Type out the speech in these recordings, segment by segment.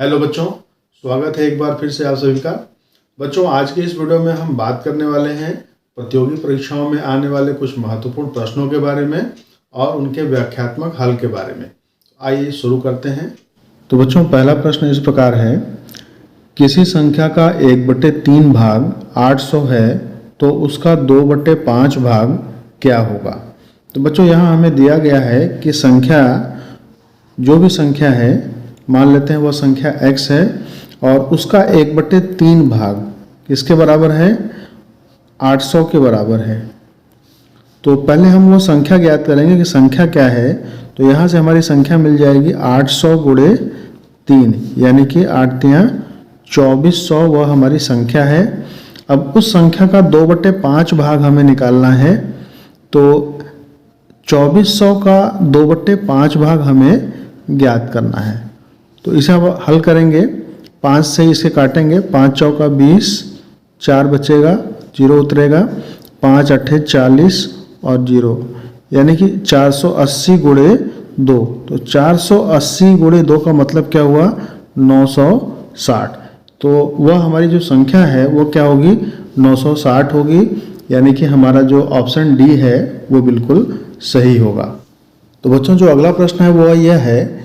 Hello बच्चों, स्वागत है एक बार फिर से आप सभी का। बच्चों, आज के इस वीडियो में हम बात करने वाले हैं प्रतियोगी परीक्षाओं में आने वाले कुछ महत्वपूर्ण प्रश्नों के बारे में और उनके व्याख्यात्मक हल के बारे में। आइए शुरू करते हैं। तो बच्चों, पहला प्रश्न इस प्रकार है, किसी संख्या का 1/3 भाग 800 है तो उसका 2/5 भाग क्या होगा। तो बच्चों, यहाँ हमें दिया गया है कि संख्या, जो भी संख्या है, मान लेते हैं वह संख्या x है और उसका 1/3 भाग किसके बराबर है, 800 के बराबर है। तो पहले हम वो संख्या ज्ञात करेंगे कि संख्या क्या है। तो यहाँ से हमारी संख्या मिल जाएगी 800 × 3, यानी कि 8 × 2400 वह हमारी संख्या है। अब उस संख्या का 2/5 भाग हमें निकालना है। तो 2400 का 2/5 भाग हमें ज्ञात करना है। तो इसे अब हल करेंगे, 5 से इसे काटेंगे, 5 चौका 20, 4 बचेगा, 0 उतरेगा, 5 8 40 और 0, यानी कि 480 × 2। तो 480 × 2 का मतलब क्या हुआ, 960। तो वह हमारी जो संख्या है वो क्या होगी, 960 होगी, यानी कि हमारा जो ऑप्शन डी है वो बिल्कुल सही होगा। तो बच्चों, जो अगला प्रश्न है वो यह है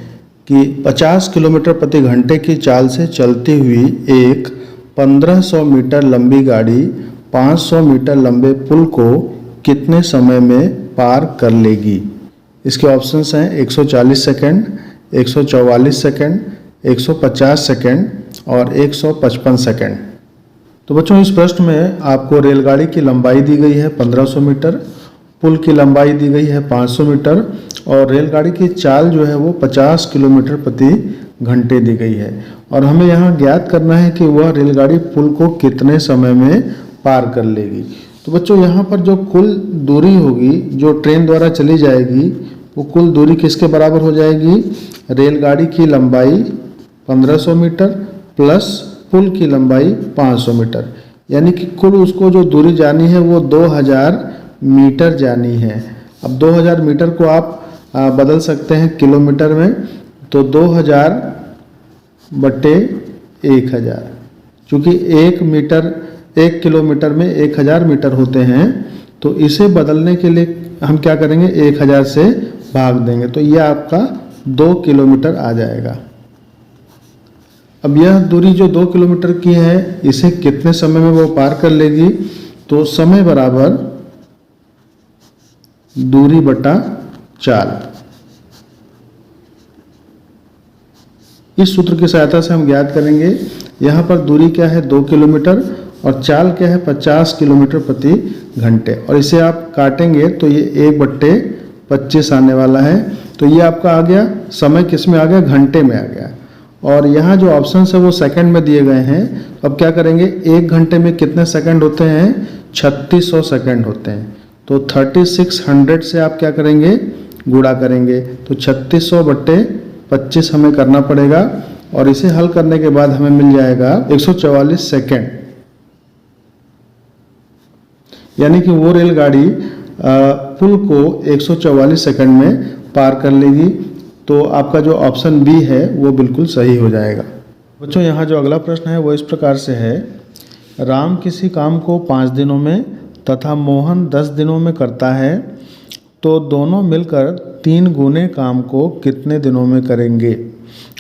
कि 50 किलोमीटर प्रति घंटे की चाल से चलती हुई एक 1500 मीटर लंबी गाड़ी 500 मीटर लंबे पुल को कितने समय में पार कर लेगी। इसके ऑप्शंस हैं 140 सेकंड, 144 सेकंड, 150 सेकंड और 155 सेकंड। तो बच्चों, इस प्रश्न में आपको रेलगाड़ी की लंबाई दी गई है 1500 मीटर, पुल की लंबाई दी गई है 500 मीटर और रेलगाड़ी की चाल जो है वो 50 किलोमीटर प्रति घंटे दी गई है। और हमें यहाँ ज्ञात करना है कि वह रेलगाड़ी पुल को कितने समय में पार कर लेगी। तो बच्चों, यहाँ पर जो कुल दूरी होगी जो ट्रेन द्वारा चली जाएगी वो कुल दूरी किसके बराबर हो जाएगी, रेलगाड़ी की लंबाई 1500 मीटर प्लस पुल की लंबाई 500 मीटर, यानी कि कुल उसको जो दूरी जानी है वो 2000 मीटर जानी है। अब 2000 मीटर को आप बदल सकते हैं किलोमीटर में। तो 2000 बटे 1000, चूँकि 1 किलोमीटर में 1000 मीटर होते हैं, तो इसे बदलने के लिए हम क्या करेंगे, 1000 से भाग देंगे, तो यह आपका 2 किलोमीटर आ जाएगा। अब यह दूरी जो 2 किलोमीटर की है, इसे कितने समय में वो पार कर लेगी। तो समय बराबर दूरी बटा चाल। इस सूत्र की सहायता से हम ज्ञात करेंगे, यहाँ पर दूरी क्या है 2 किलोमीटर और चाल क्या है 50 किलोमीटर प्रति घंटे। और इसे आप काटेंगे तो ये 1/25 आने वाला है। तो ये आपका आ गया, समय किस में आ गया, घंटे में आ गया। और यहाँ जो ऑप्शन है वो सेकंड में दिए गए हैं। अब क्या करेंगे, 1 घंटे में कितने सेकंड होते हैं, 3600 सेकंड होते हैं। तो 3600 से आप क्या करेंगे, गुणा करेंगे। तो 3600 बटे 25 हमें करना पड़ेगा और इसे हल करने के बाद हमें मिल जाएगा 144 सेकंड, यानी कि वो रेलगाड़ी पुल को 144 सेकंड में पार कर लेगी। तो आपका जो ऑप्शन बी है वो बिल्कुल सही हो जाएगा। बच्चों, यहाँ जो अगला प्रश्न है वो इस प्रकार से है, राम किसी काम को 5 दिनों में तथा मोहन 10 दिनों में करता है, तो दोनों मिलकर 3 गुने काम को कितने दिनों में करेंगे।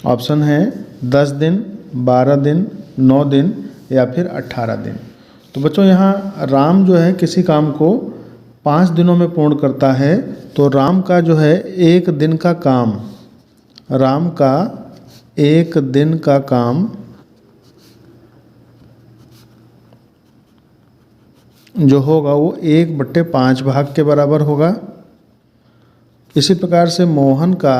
ऑप्शन है 10 दिन, 12 दिन, 9 दिन या फिर 18 दिन। तो बच्चों, यहाँ राम जो है किसी काम को 5 दिनों में पूर्ण करता है। तो राम का जो है 1 दिन का काम, राम का 1 दिन का काम जो होगा वो 1/5 भाग के बराबर होगा। इसी प्रकार से मोहन का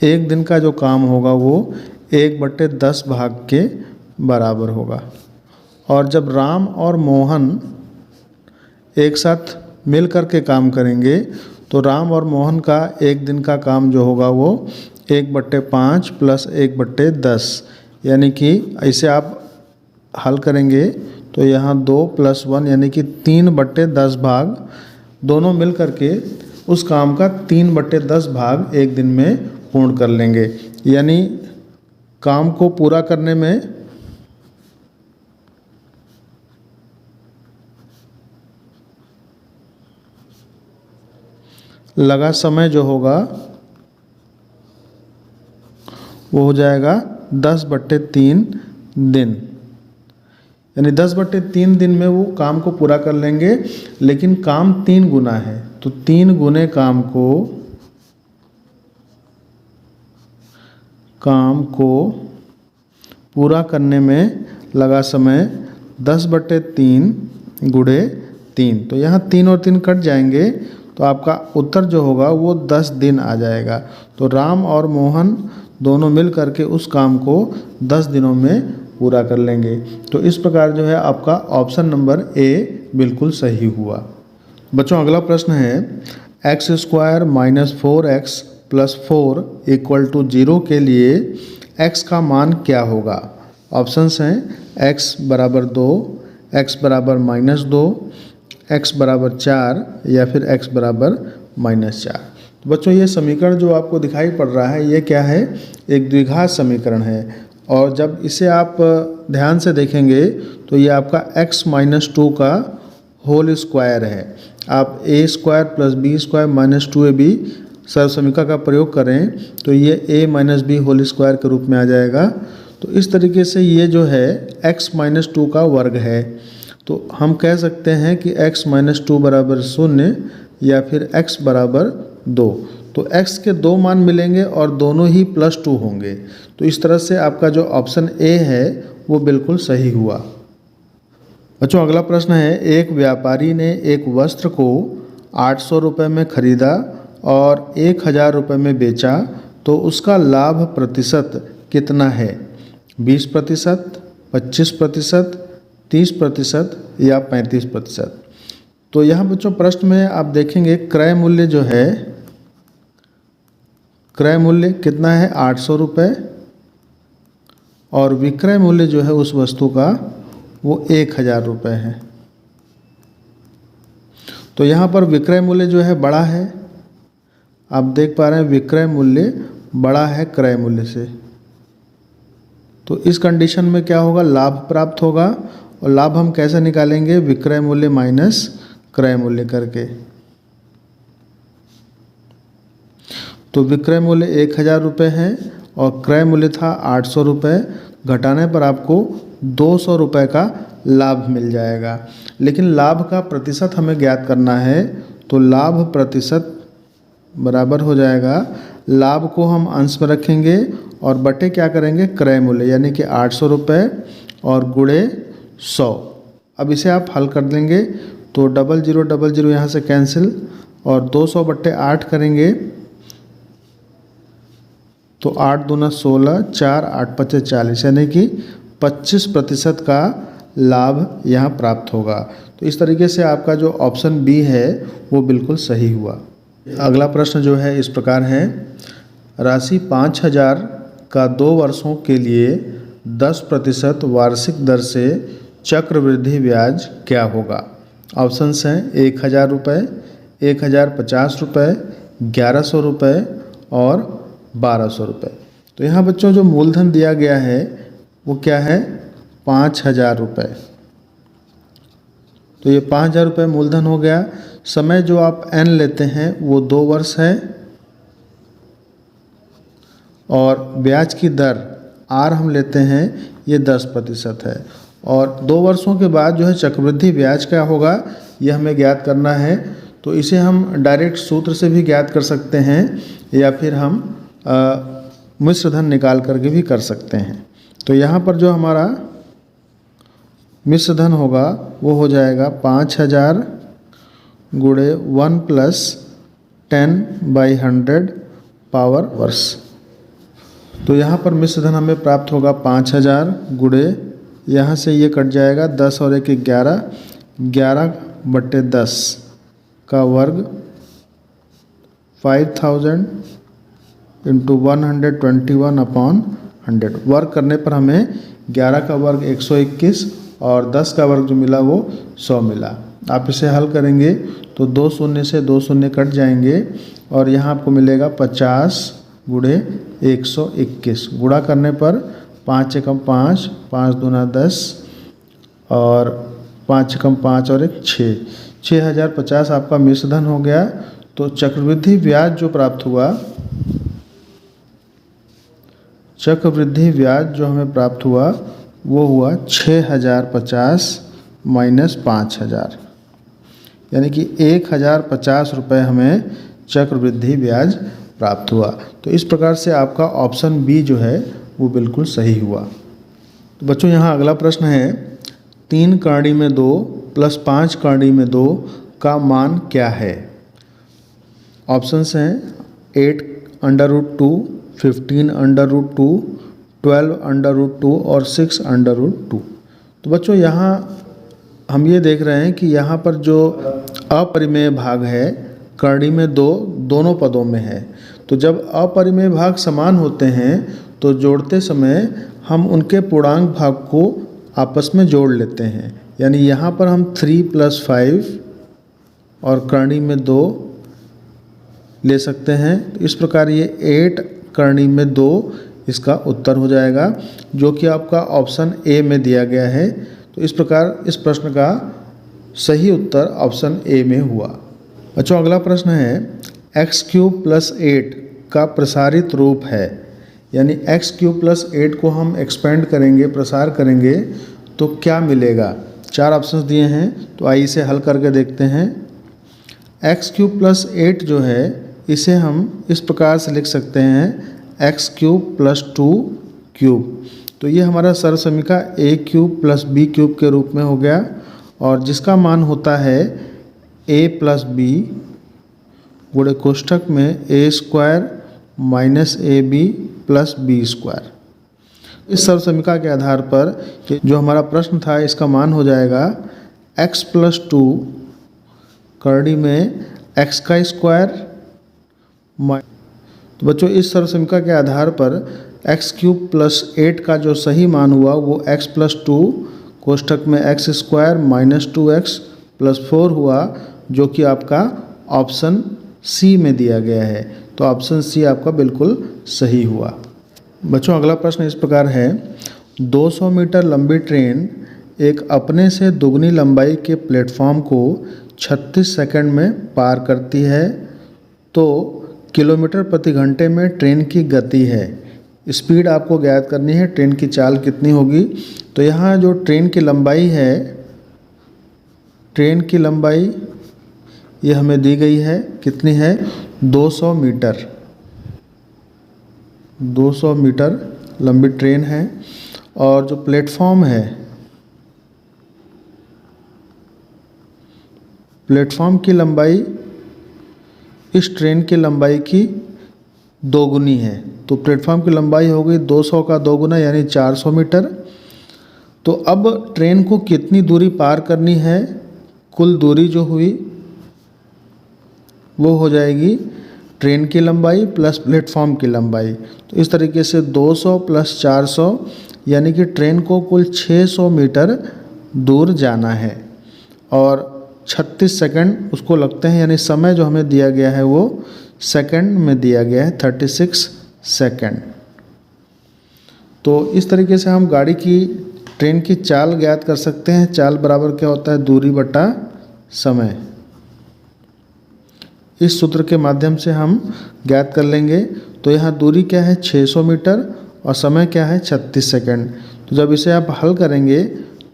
1 दिन का जो काम होगा वो 1/10 भाग के बराबर होगा। और जब राम और मोहन एक साथ मिल कर के काम करेंगे तो राम और मोहन का 1 दिन का काम जो होगा वो 1/5 प्लस 1/10, यानी कि ऐसे आप हल करेंगे तो यहाँ 2 + 1 यानी कि 3/10 भाग दोनों मिल करके उस काम का 3/10 भाग एक दिन में पूर्ण कर लेंगे। यानी काम को पूरा करने में लगा समय जो होगा वो हो जाएगा 10/3 दिन। यानी 10/3 दिन में वो काम को पूरा कर लेंगे, लेकिन काम 3 गुना है तो 3 गुने काम को पूरा करने में लगा समय 10/3 गुणे 3। तो यहाँ 3 और 3 कट जाएंगे तो आपका उत्तर जो होगा वो 10 दिन आ जाएगा। तो राम और मोहन दोनों मिल करके उस काम को 10 दिनों में पूरा कर लेंगे। तो इस प्रकार जो है आपका ऑप्शन नंबर ए बिल्कुल सही हुआ। बच्चों अगला प्रश्न है x² - 4x + 4 = 0 के लिए x का मान क्या होगा। ऑप्शंस हैं x = 2, x = -2, x = 4 या फिर x = -4। तो बच्चों ये समीकरण जो आपको दिखाई पड़ रहा है ये क्या है, एक द्विघात समीकरण है। और जब इसे आप ध्यान से देखेंगे तो ये आपका x - 2 का होल स्क्वायर है। आप a² + b² - 2ab सर्वसमीका का प्रयोग करें तो ये a - b होल स्क्वायर के रूप में आ जाएगा। तो इस तरीके से ये जो है x - 2 का वर्ग है। तो हम कह सकते हैं कि x - 2 = 0 या फिर x = 2। तो x के 2 मान मिलेंगे और दोनों ही +2 होंगे। तो इस तरह से आपका जो ऑप्शन ए है वो बिल्कुल सही हुआ। बच्चों अगला प्रश्न है एक व्यापारी ने एक वस्त्र को 800 रुपये में खरीदा और 1000 रुपये में बेचा तो उसका लाभ प्रतिशत कितना है, 20%, 25%, 30% या 35%। तो यहाँ बच्चों प्रश्न में आप देखेंगे क्रय मूल्य जो है, क्रय मूल्य कितना है 800 रुपये और विक्रय मूल्य जो है उस वस्तु का वो 1000 रुपये है। तो यहाँ पर विक्रय मूल्य जो है बड़ा है, आप देख पा रहे हैं विक्रय मूल्य बड़ा है क्रय मूल्य से। तो इस कंडीशन में क्या होगा, लाभ प्राप्त होगा। और लाभ हम कैसे निकालेंगे, विक्रय मूल्य माइनस क्रय मूल्य करके। तो विक्रय मूल्य 1000 रुपये है और क्रय मूल्य था 800 रुपये, घटाने पर आपको 200 रुपये का लाभ मिल जाएगा। लेकिन लाभ का प्रतिशत हमें ज्ञात करना है, तो लाभ प्रतिशत बराबर हो जाएगा, लाभ को हम अंश में रखेंगे और बटे क्या करेंगे क्रय मूल्य, यानी कि 800 रुपये और गुणे 100। अब इसे आप हल कर देंगे तो 0000 यहाँ से कैंसिल और 200/8 करेंगे तो 8 दूना 16, 4 8 5 40, यानी कि 25% का लाभ यहाँ प्राप्त होगा। तो इस तरीके से आपका जो ऑप्शन बी है वो बिल्कुल सही हुआ। अगला प्रश्न जो है इस प्रकार है, राशि 5000 का 2 वर्षों के लिए 10% वार्षिक दर से चक्रवृद्धि ब्याज क्या होगा। ऑप्शंस हैं 1000 रुपये, 1050 रुपये, 1100 रुपये और 1200 रुपये। तो यहाँ बच्चों जो मूलधन दिया गया है वो क्या है 5000 रुपये। तो ये 5000 रुपये मूलधन हो गया। समय जो आप n लेते हैं वो 2 वर्ष है और ब्याज की दर r हम लेते हैं ये 10% है। और 2 वर्षों के बाद जो है चक्रवृद्धि ब्याज क्या होगा ये हमें ज्ञात करना है। तो इसे हम डायरेक्ट सूत्र से भी ज्ञात कर सकते हैं या फिर हम मिश्र धन निकाल करके भी कर सकते हैं। तो यहाँ पर जो हमारा मिश्र धन होगा वो हो जाएगा 5000 गुणे 1 + 10/100 पावर वर्ष। तो यहाँ पर मिश्र धन हमें प्राप्त होगा 5000 गुणे, यहाँ से ये कट जाएगा 10 और 1 11, 11/10 का वर्ग 5000 × 121/100। वर्ग करने पर हमें 11 का वर्ग 121 और 10 का वर्ग जो मिला वो 100 मिला। आप इसे हल करेंगे तो 2 शून्य से 2 शून्य कट जाएंगे और यहाँ आपको मिलेगा 50 गुणे 121। गुणा करने पर 5 एकम 5, 5 दूना 10 और 5 एकम 5 और 1 6, 6050 आपका मिश्र धन हो गया। तो चक्रवृद्धि ब्याज जो प्राप्त हुआ, चक्रवृद्धि ब्याज जो हमें प्राप्त हुआ वो हुआ 6050 माइनस 5000, यानी कि 1050 रुपये हमें चक्रवृद्धि ब्याज प्राप्त हुआ। तो इस प्रकार से आपका ऑप्शन बी जो है वो बिल्कुल सही हुआ। तो बच्चों यहाँ अगला प्रश्न है 3 करणी में 2 प्लस 5 करणी में 2 का मान क्या है। ऑप्शंस हैं 8√2, 15√2, 12√2 और 6√2। तो बच्चों यहाँ हम ये देख रहे हैं कि यहाँ पर जो अपरिमेय भाग है करणी में 2 दोनों पदों में है। तो जब अपरिमेय भाग समान होते हैं तो जोड़ते समय हम उनके पूर्णांक भाग को आपस में जोड़ लेते हैं। यानी यहाँ पर हम 3 + 5 और करणी में 2 ले सकते हैं। तो इस प्रकार ये 8 करणी में 2 इसका उत्तर हो जाएगा, जो कि आपका ऑप्शन ए में दिया गया है। तो इस प्रकार इस प्रश्न का सही उत्तर ऑप्शन ए में हुआ। बच्चों अगला प्रश्न है x³ + 8 का प्रसारित रूप है। यानी x³ + 8 को हम एक्सपेंड करेंगे, प्रसार करेंगे तो क्या मिलेगा। 4 ऑप्शंस दिए हैं, तो आइए इसे हल करके देखते हैं। x³ + 8 जो है इसे हम इस प्रकार से लिख सकते हैं x³ + 2³ तो ये हमारा सरल समीकरण a³ + b³ के रूप में हो गया, और जिसका मान होता है a + b गुणे कोष्ठक में a² - ab + b²। इस सरल समीकरण के आधार पर जो हमारा प्रश्न था इसका मान हो जाएगा x + 2 करणी में x²। तो बच्चों इस सरल समीकरण के आधार पर x³ + 8 का जो सही मान हुआ वो x + 2 कोष्ठक में x² - 2x + 4 हुआ, जो कि आपका ऑप्शन सी में दिया गया है। तो ऑप्शन सी आपका बिल्कुल सही हुआ। बच्चों अगला प्रश्न इस प्रकार है 200 मीटर लंबी ट्रेन एक अपने से दुगनी लंबाई के प्लेटफॉर्म को 36 सेकंड में पार करती है, तो किलोमीटर प्रति घंटे में ट्रेन की गति है। स्पीड आपको ज्ञात करनी है, ट्रेन की चाल कितनी होगी। तो यहाँ जो ट्रेन की लंबाई है, ट्रेन की लंबाई ये हमें दी गई है, कितनी है 200 मीटर। 200 मीटर लंबी ट्रेन है, और जो प्लेटफॉर्म है, प्लेटफॉर्म की लंबाई इस ट्रेन की लंबाई की दोगुनी है। तो प्लेटफॉर्म की लंबाई हो गई 200 का दोगुना यानी 400 मीटर। तो अब ट्रेन को कितनी दूरी पार करनी है, कुल दूरी जो हुई वो हो जाएगी ट्रेन की लंबाई प्लस प्लेटफॉर्म की लंबाई। तो इस तरीके से 200 + 400 यानी कि ट्रेन को कुल 600 मीटर दूर जाना है, और 36 सेकंड उसको लगते हैं। यानी समय जो हमें दिया गया है वो सेकंड में दिया गया है, 36 सेकंड। तो इस तरीके से हम गाड़ी की ट्रेन की चाल ज्ञात कर सकते हैं। चाल बराबर क्या होता है, दूरी बटा समय। इस सूत्र के माध्यम से हम ज्ञात कर लेंगे। तो यहाँ दूरी क्या है 600 मीटर और समय क्या है 36 सेकंड। तो जब इसे आप हल करेंगे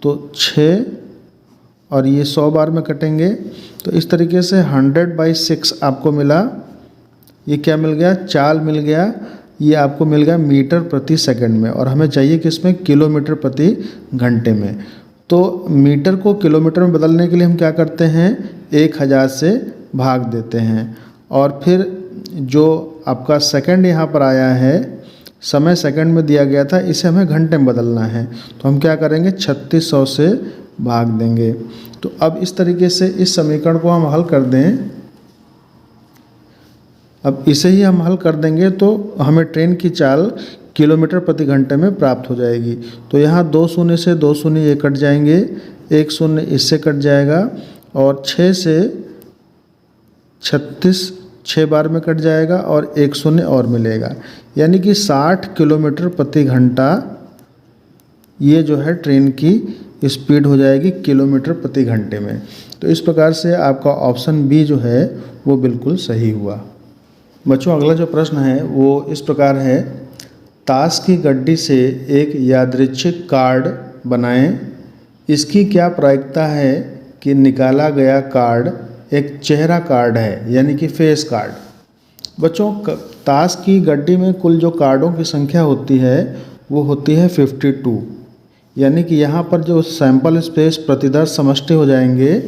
तो 6 और ये 100 बार में कटेंगे। तो इस तरीके से 100/6 आपको मिला। ये क्या मिल गया, चाल मिल गया। ये आपको मिल गया मीटर प्रति सेकंड में, और हमें चाहिए कि इसमें किलोमीटर प्रति घंटे में। तो मीटर को किलोमीटर में बदलने के लिए हम क्या करते हैं, 1000 से भाग देते हैं, और फिर जो आपका सेकंड यहाँ पर आया है, समय सेकंड में दिया गया था, इसे हमें घंटे में बदलना है। तो हम क्या करेंगे 3600 से भाग देंगे। तो अब इस तरीके से इस समीकरण को हम हल कर दें। अब इसे ही हम हल कर देंगे तो हमें ट्रेन की चाल किलोमीटर प्रति घंटे में प्राप्त हो जाएगी। तो यहाँ 2 शून्य से 2 शून्य ये कट जाएंगे, 1 शून्य इससे कट जाएगा, और 6 से 36 6 बार में कट जाएगा और 1 शून्य और मिलेगा, यानी कि 60 किलोमीटर प्रति घंटा ये जो है ट्रेन की स्पीड हो जाएगी किलोमीटर प्रति घंटे में। तो इस प्रकार से आपका ऑप्शन बी जो है वो बिल्कुल सही हुआ। बच्चों अगला जो प्रश्न है वो इस प्रकार है, ताश की गड्डी से एक यादृच्छिक कार्ड बनाएं। इसकी क्या प्रायिकता है कि निकाला गया कार्ड एक चेहरा कार्ड है, यानी कि फेस कार्ड। बच्चों ताश की गड्डी में कुल जो कार्डों की संख्या होती है वो होती है 52, यानी कि यहाँ पर जो सैंपल स्पेस प्रतिदर्श समष्टि हो जाएंगे,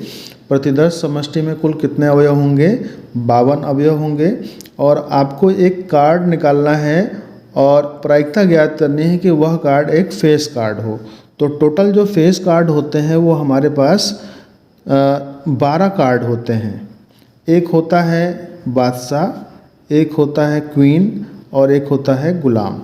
प्रतिदर्श समष्टि में कुल कितने अवयव होंगे, 52 अवयव होंगे। और आपको एक कार्ड निकालना है और प्रायिकता ज्ञात करनी है कि वह कार्ड एक फेस कार्ड हो। तो टोटल जो फेस कार्ड होते हैं वो हमारे पास 12 कार्ड होते हैं। एक होता है बादशाह, एक होता है क्वीन और एक होता है गुलाम।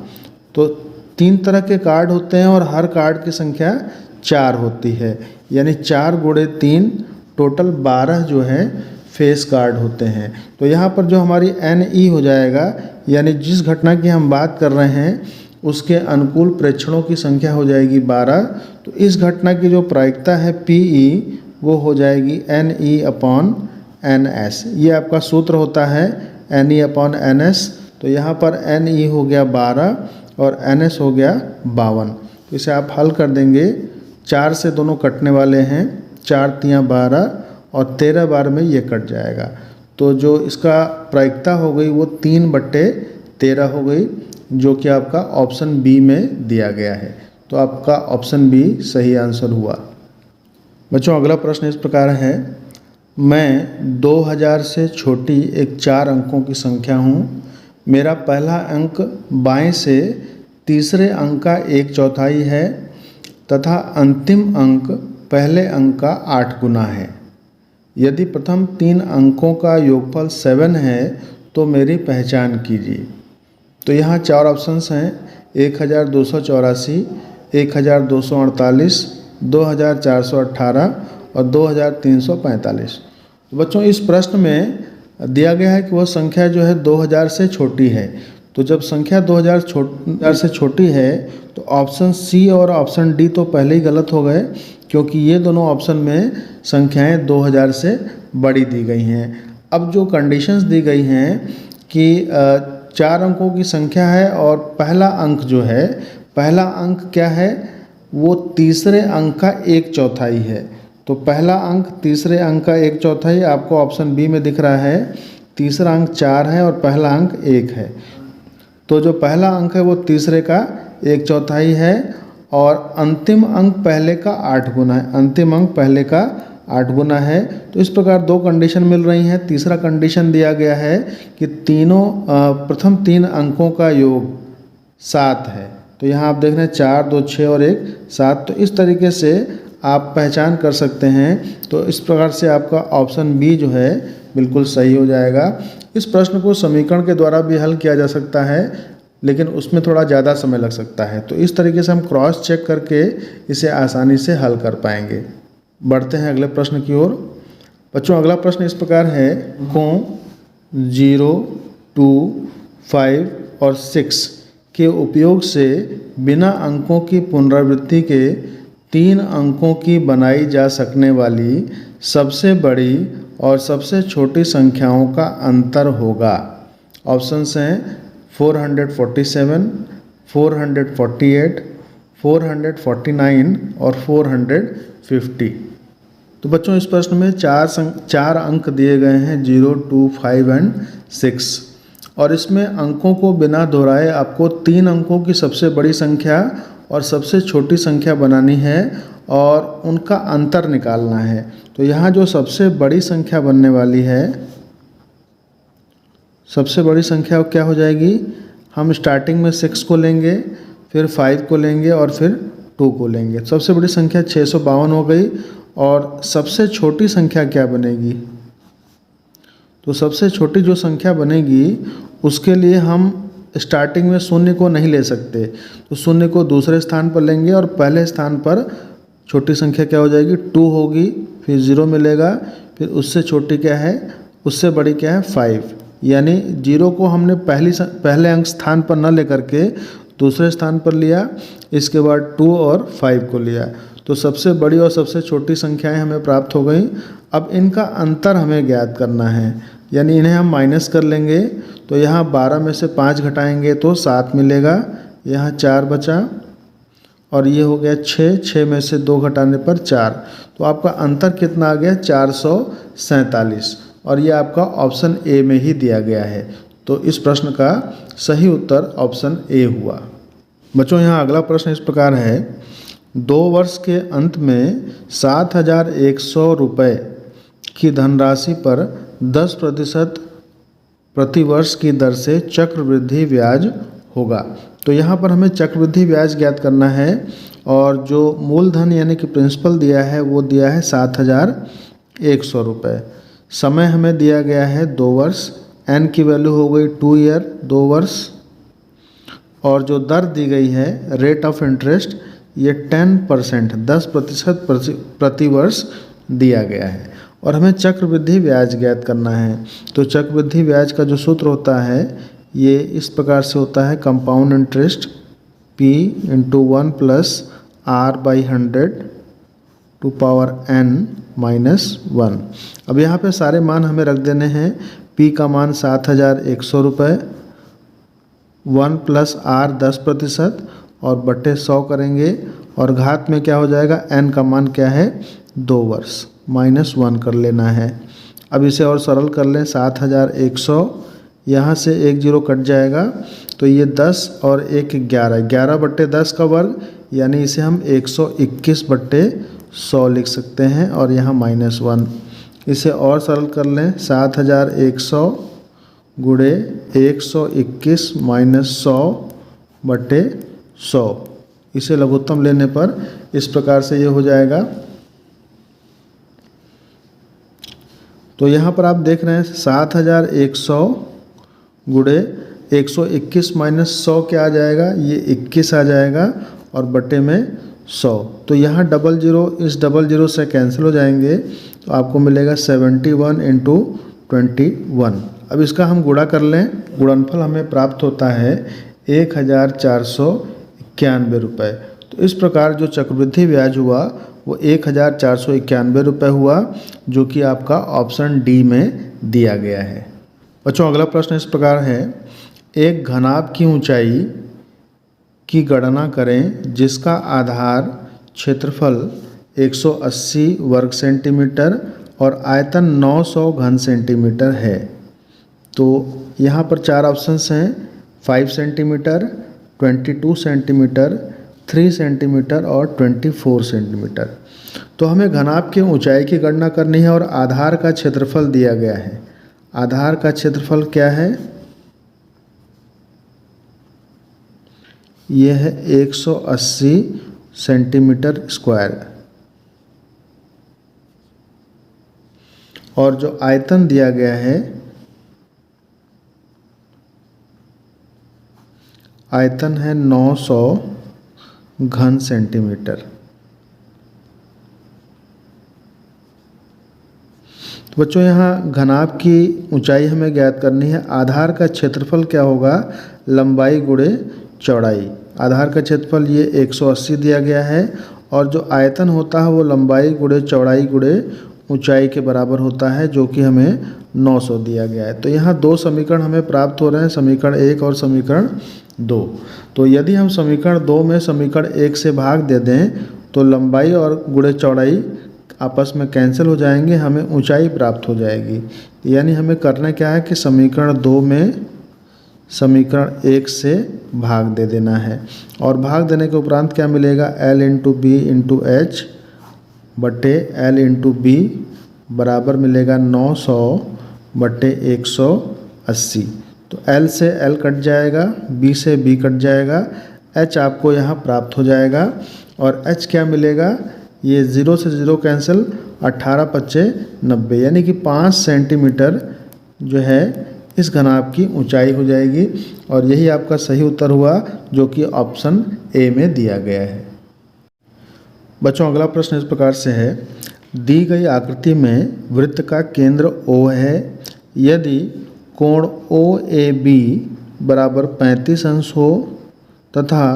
तो 3 तरह के कार्ड होते हैं और हर कार्ड की संख्या 4 होती है, यानी 4 × 3 टोटल 12 जो है फेस कार्ड होते हैं। तो यहाँ पर जो हमारी NE हो जाएगा, यानी जिस घटना की हम बात कर रहे हैं उसके अनुकूल प्रेक्षणों की संख्या हो जाएगी 12। तो इस घटना की जो प्रायिकता है PE वो हो जाएगी NE/NS। ये आपका सूत्र होता है NE/NS। तो यहाँ पर NE हो गया 12 और NS हो गया 52। तो इसे आप हल कर देंगे, 4 से दोनों कटने वाले हैं, 4 × 12 और 13 बार में ये कट जाएगा। तो जो इसका प्रायिकता हो गई वो 3/13 हो गई, जो कि आपका ऑप्शन बी में दिया गया है। तो आपका ऑप्शन बी सही आंसर हुआ। बच्चों अगला प्रश्न इस प्रकार है, मैं 2000 से छोटी एक 4 अंकों की संख्या हूँ। मेरा पहला अंक बाएं से तीसरे अंक का 1/4 है तथा अंतिम अंक पहले अंक का 8 गुना है। यदि प्रथम 3 अंकों का योगफल 7 है तो मेरी पहचान कीजिए। तो यहाँ 4 ऑप्शंस हैं, 1284, 1248, 2418 और 2345। तो बच्चों इस प्रश्न में दिया गया है कि वह संख्या जो है 2000 से छोटी है। तो जब संख्या 2000 से छोटी है तो ऑप्शन सी और ऑप्शन डी तो पहले ही गलत हो गए, क्योंकि ये दोनों ऑप्शन में संख्याएं 2000 से बड़ी दी गई हैं। अब जो कंडीशंस दी गई हैं कि 4 अंकों की संख्या है और पहला अंक जो है, पहला अंक क्या है, वो तीसरे अंक का 1/4 है। तो पहला अंक तीसरे अंक का 1/4 आपको ऑप्शन बी में दिख रहा है। तीसरा अंक 4 है और पहला अंक 1 है। तो जो पहला अंक है वो तीसरे का 1/4 है और अंतिम अंक पहले का 8 गुना है। अंतिम अंक पहले का 8 गुना है। तो इस प्रकार 2 कंडीशन मिल रही हैं। तीसरा कंडीशन दिया गया है कि प्रथम 3 अंकों का योग 7 है। तो यहाँ आप देख रहे हैं 4, 2, 6 और 1, 7। तो इस तरीके से आप पहचान कर सकते हैं। तो इस प्रकार से आपका ऑप्शन बी जो है बिल्कुल सही हो जाएगा। इस प्रश्न को समीकरण के द्वारा भी हल किया जा सकता है, लेकिन उसमें थोड़ा ज़्यादा समय लग सकता है। तो इस तरीके से हम क्रॉस चेक करके इसे आसानी से हल कर पाएंगे। बढ़ते हैं अगले प्रश्न की ओर। बच्चों अगला प्रश्न इस प्रकार है, अंकों 0, 2, 5 और 6 के उपयोग से बिना अंकों की पुनरावृत्ति के 3 अंकों की बनाई जा सकने वाली सबसे बड़ी और सबसे छोटी संख्याओं का अंतर होगा। ऑप्शंस हैं 447, 448, 449 और 450। तो बच्चों इस प्रश्न में 4 अंक दिए गए हैं, 0, 2, 5 एंड 6। और इसमें अंकों को बिना दोहराए आपको 3 अंकों की सबसे बड़ी संख्या और सबसे छोटी संख्या बनानी है और उनका अंतर निकालना है। तो यहाँ जो सबसे बड़ी संख्या बनने वाली है, सबसे बड़ी संख्या क्या हो जाएगी, हम स्टार्टिंग में 6 को लेंगे, फिर 5 को लेंगे और फिर 2 को लेंगे। सबसे बड़ी संख्या 652 हो गई। और सबसे छोटी संख्या क्या बनेगी, तो सबसे छोटी जो संख्या बनेगी उसके लिए हम स्टार्टिंग में 0 को नहीं ले सकते। तो 0 को दूसरे स्थान पर लेंगे और पहले स्थान पर छोटी संख्या क्या हो जाएगी, 2 होगी, फिर 0 मिलेगा, फिर उससे छोटी क्या है, उससे बड़ी क्या है, 5। यानी 0 को हमने पहले अंक स्थान पर न लेकर के दूसरे स्थान पर लिया, इसके बाद 2 और 5 को लिया, तो सबसे बड़ी और सबसे छोटी संख्याएं हमें प्राप्त हो गई। अब इनका अंतर हमें ज्ञात करना है, यानी इन्हें हम माइनस कर लेंगे। तो यहाँ 12 में से 5 घटाएंगे तो 7 मिलेगा, यहाँ 4 बचा और ये हो गया 6 में से 2 घटाने पर 4, तो आपका अंतर कितना आ गया 447, और ये आपका ऑप्शन ए में ही दिया गया है। तो इस प्रश्न का सही उत्तर ऑप्शन ए हुआ। बच्चों यहाँ अगला प्रश्न इस प्रकार है, 2 वर्ष के अंत में 7,100 रुपये की धनराशि पर 10% प्रति वर्ष की दर से चक्रवृद्धि ब्याज होगा। तो यहाँ पर हमें चक्रवृद्धि ब्याज ज्ञात करना है, और जो मूलधन यानी कि प्रिंसिपल दिया है वो दिया है 7,100 रुपये। समय हमें दिया गया है 2 वर्ष, n की वैल्यू हो गई 2 ईयर 2 वर्ष, और जो दर दी गई है रेट ऑफ इंटरेस्ट ये 10% 10% प्रति वर्ष दिया गया है, और हमें चक्रवृद्धि ब्याज ज्ञात करना है। तो चक्रवृद्धि ब्याज का जो सूत्र होता है ये इस प्रकार से होता है, compound interest P × 1 + R/100 to power n-1। अब यहाँ पे सारे मान हमें रख देने हैं। P का मान 7,100 रुपये, 1 + R 10% और बटे 100 करेंगे, और घात में क्या हो जाएगा, n का मान क्या है 2 वर्ष, -1 कर लेना है। अब इसे और सरल कर लें, 7,100 यहाँ से 1 0 कट जाएगा, तो ये 10 और 1 11, 11 बट्टे 10 का वर्ग, यानी इसे हम 121 बट्टे 100 लिख सकते हैं, और यहाँ -1। इसे और सरल कर लें, 7,100 गुणे 121 - 100 बट्टे 100, इसे लघुत्तम लेने पर इस प्रकार से ये हो जाएगा। तो यहाँ पर आप देख रहे हैं 7,100 गुणे 121 - 100 क्या आ जाएगा, ये 21 आ जाएगा, और बटे में 100। तो यहाँ 00 इस 00 से कैंसिल हो जाएंगे, तो आपको मिलेगा 71 × 21। अब इसका हम गुणा कर लें, गुणनफल हमें प्राप्त होता है 1,491 रुपये। तो इस प्रकार जो चक्रवृद्धि ब्याज हुआ वो 1,491 रुपये हुआ, जो कि आपका ऑप्शन डी में दिया गया है। बच्चों अगला प्रश्न इस प्रकार है, एक घनाभ की ऊंचाई की गणना करें जिसका आधार क्षेत्रफल 180 वर्ग सेंटीमीटर और आयतन 900 घन सेंटीमीटर है। तो यहाँ पर 4 ऑप्शंस हैं, 5 सेंटीमीटर, 22 सेंटीमीटर, 3 सेंटीमीटर और 24 सेंटीमीटर। तो हमें घनाभ की ऊंचाई की गणना करनी है, और आधार का क्षेत्रफल दिया गया है। आधार का क्षेत्रफल क्या है, यह है 180 सेंटीमीटर स्क्वायर, और जो आयतन दिया गया है, आयतन है 900 घन सेंटीमीटर। तो बच्चों यहाँ घनाभ की ऊंचाई हमें ज्ञात करनी है। आधार का क्षेत्रफल क्या होगा, लंबाई गुणे चौड़ाई। आधार का क्षेत्रफल ये 180 दिया गया है, और जो आयतन होता है वो लंबाई गुणे चौड़ाई गुणे ऊंचाई के बराबर होता है, जो कि हमें 900 दिया गया है। तो यहाँ 2 समीकरण हमें प्राप्त हो रहे हैं, समीकरण 1 और समीकरण 2। तो यदि हम समीकरण 2 में समीकरण 1 से भाग दे दें तो लंबाई और गुणे चौड़ाई आपस में कैंसिल हो जाएंगे, हमें ऊंचाई प्राप्त हो जाएगी। यानी हमें करना क्या है कि समीकरण 2 में समीकरण 1 से भाग दे देना है, और भाग देने के उपरांत क्या मिलेगा, L × B × H बटे L × B बराबर मिलेगा 900 बटे 180। तो L से L कट जाएगा, B से B कट जाएगा, H आपको यहाँ प्राप्त हो जाएगा, और H क्या मिलेगा, ये 0 से 0 कैंसिल, 18 × 5 = 90, यानी कि 5 सेंटीमीटर जो है इस घनाभ की ऊंचाई हो जाएगी, और यही आपका सही उत्तर हुआ, जो कि ऑप्शन ए में दिया गया है। बच्चों अगला प्रश्न इस प्रकार से है, दी गई आकृति में वृत्त का केंद्र O है, यदि कोण OAB बराबर 35 अंश हो तथा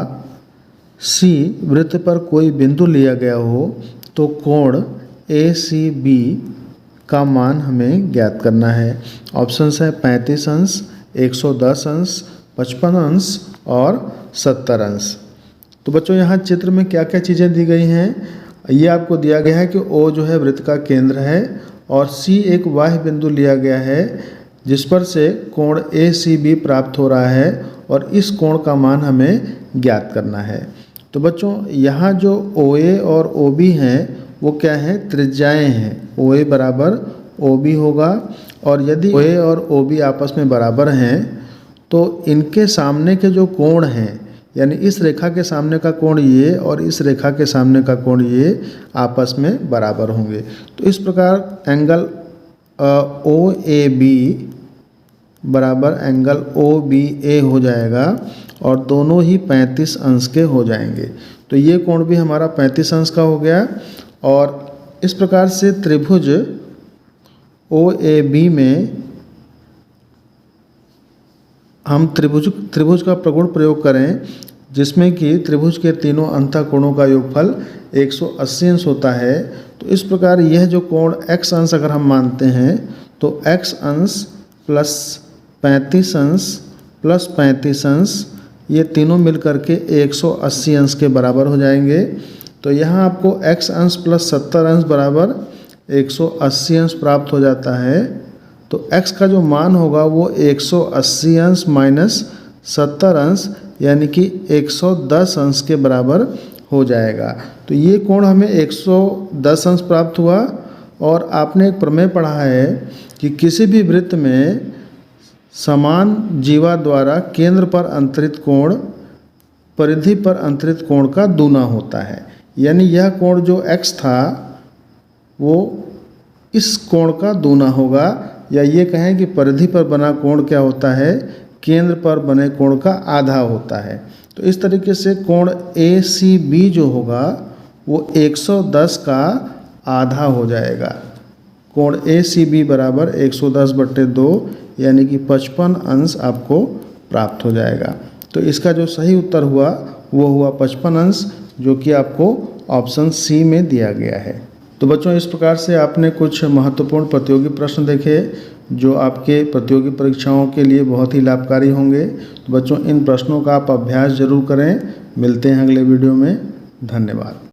C वृत्त पर कोई बिंदु लिया गया हो तो कोण ACB का मान हमें ज्ञात करना है। ऑप्शंस है 35 अंश, 110 अंश, 55 अंश और 70 अंश। तो बच्चों यहाँ चित्र में क्या क्या चीज़ें दी गई हैं, ये आपको दिया गया है कि O जो है वृत्त का केंद्र है और C एक बाह्य बिंदु लिया गया है जिस पर से कोण ACB प्राप्त हो रहा है और इस कोण का मान हमें ज्ञात करना है। तो बच्चों यहाँ जो OA और OB हैं वो क्या हैं, त्रिज्याएं हैं। OA बराबर OB होगा और यदि OA और OB आपस में बराबर हैं तो इनके सामने के जो कोण हैं, यानी इस रेखा के सामने का कोण ये और इस रेखा के सामने का कोण ये आपस में बराबर होंगे। तो इस प्रकार एंगल OAB बराबर एंगल OBA हो जाएगा और दोनों ही 35 अंश के हो जाएंगे। तो ये कोण भी हमारा 35 अंश का हो गया। और इस प्रकार से त्रिभुज OAB में हम त्रिभुज का प्रगुण प्रयोग करें जिसमें कि त्रिभुज के तीनों अंतःकोणों का योगफल 180 अंश होता है। तो इस प्रकार यह जो कोण x अंश अगर हम मानते हैं तो x अंश प्लस 35 अंश प्लस 35 अंश ये तीनों मिलकर के 180 अंश के बराबर हो जाएंगे। तो यहाँ आपको x अंश प्लस 70 अंश बराबर 180 अंश प्राप्त हो जाता है। तो x का जो मान होगा वो 180 अंश माइनस 70 अंश यानी कि 110 अंश के बराबर हो जाएगा। तो ये कोण हमें 110 अंश प्राप्त हुआ। और आपने एक प्रमेय पढ़ा है कि किसी भी वृत्त में समान जीवा द्वारा केंद्र पर अंतरित कोण परिधि पर अंतरित कोण का दूना होता है। यानी यह कोण जो x था वो इस कोण का दूना होगा, या ये कहें कि परिधि पर बना कोण क्या होता है, केंद्र पर बने कोण का आधा होता है। तो इस तरीके से कोण ACB जो होगा वो 110 का आधा हो जाएगा। कोण ACB बराबर 110/2 यानी कि 55 अंश आपको प्राप्त हो जाएगा। तो इसका जो सही उत्तर हुआ वो हुआ 55 अंश, जो कि आपको ऑप्शन C में दिया गया है। तो बच्चों इस प्रकार से आपने कुछ महत्वपूर्ण प्रतियोगी प्रश्न देखे जो आपके प्रतियोगी परीक्षाओं के लिए बहुत ही लाभकारी होंगे। तो बच्चों इन प्रश्नों का आप अभ्यास जरूर करें। मिलते हैं अगले वीडियो में। धन्यवाद।